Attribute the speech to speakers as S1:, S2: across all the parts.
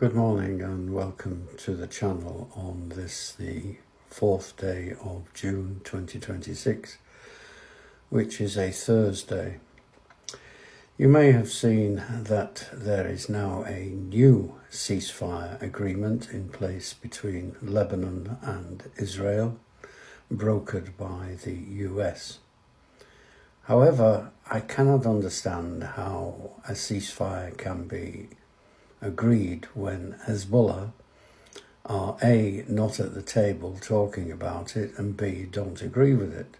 S1: Good morning and welcome to the channel on this, the 4th day of June 2026, which is a Thursday. You may have seen that there is now a new ceasefire agreement in place between Lebanon and Israel, brokered by the US. However, I cannot understand how a ceasefire can be agreed when Hezbollah are A, not at the table talking about it, and B, don't agree with it.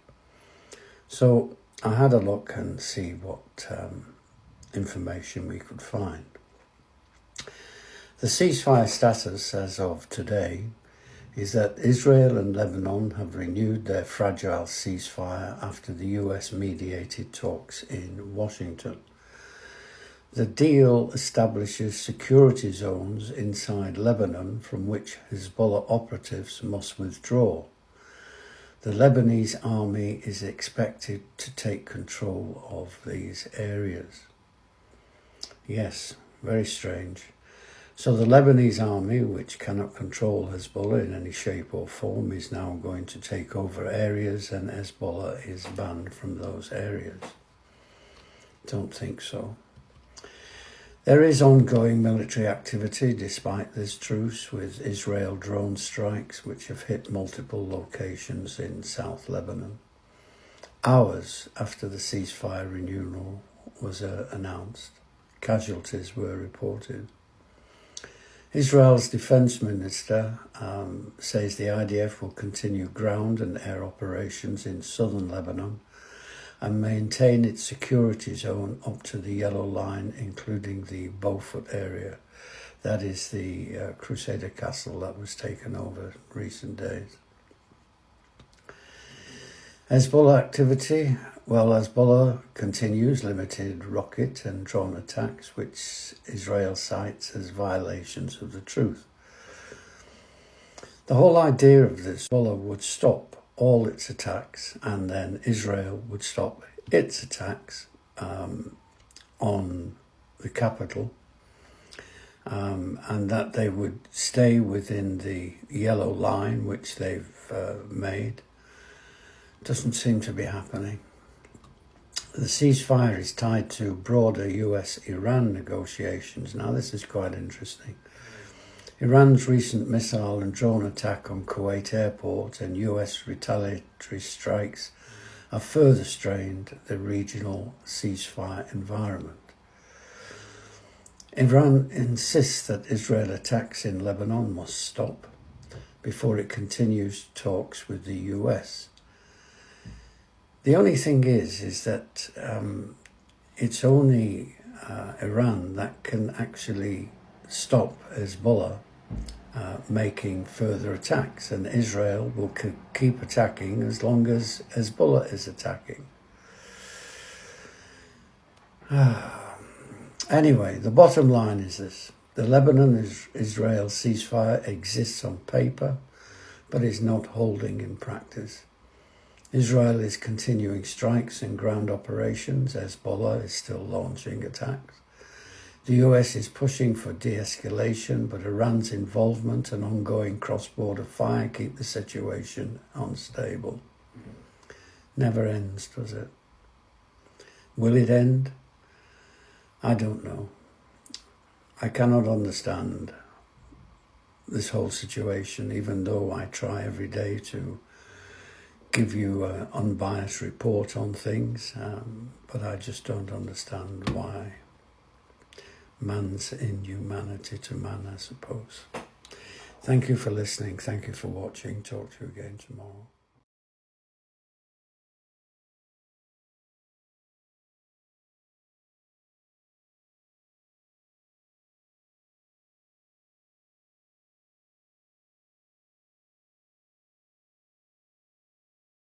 S1: So I had a look and see what information we could find. The ceasefire status as of today is that Israel and Lebanon have renewed their fragile ceasefire after the US mediated talks in Washington. The deal establishes security zones inside Lebanon from which Hezbollah operatives must withdraw. The Lebanese army is expected to take control of these areas. Yes, very strange. So the Lebanese army, which cannot control Hezbollah in any shape or form, is now going to take over areas, and Hezbollah is banned from those areas. Don't think so. There is ongoing military activity despite this truce, with Israel drone strikes which have hit multiple locations in South Lebanon. Hours after the ceasefire renewal was announced, casualties were reported. Israel's defense minister says the IDF will continue ground and air operations in southern Lebanon and maintain its security zone up to the yellow line, including the Beaufort area. That is the Crusader castle that was taken over in recent days. Hezbollah activity. Well, Hezbollah continues limited rocket and drone attacks, which Israel cites as violations of the truce. The whole idea of this, Hezbollah would stop all its attacks, and then Israel would stop its attacks on the capital, and that they would stay within the yellow line which they've made. Doesn't seem to be happening. The ceasefire is tied to broader US-Iran negotiations. Now this is quite interesting. Iran's recent missile and drone attack on Kuwait airport and US retaliatory strikes have further strained the regional ceasefire environment. Iran insists that Israel attacks in Lebanon must stop before it continues talks with the US. The only thing is that it's only Iran that can actually stop Hezbollah making further attacks, and Israel will keep attacking as long as Hezbollah is attacking. Anyway, the bottom line is this. The Lebanon-Israel ceasefire exists on paper, but is not holding in practice. Israel is continuing strikes and ground operations. Hezbollah is still launching attacks. The US is pushing for de-escalation, but Iran's involvement and ongoing cross-border fire keep the situation unstable. Never ends, does it? Will it end? I don't know. I cannot understand this whole situation, even though I try every day to give you an unbiased report on things, but I just don't understand why. Man's inhumanity to man, I suppose. Thank you for listening. Thank you for watching. Talk to you again tomorrow.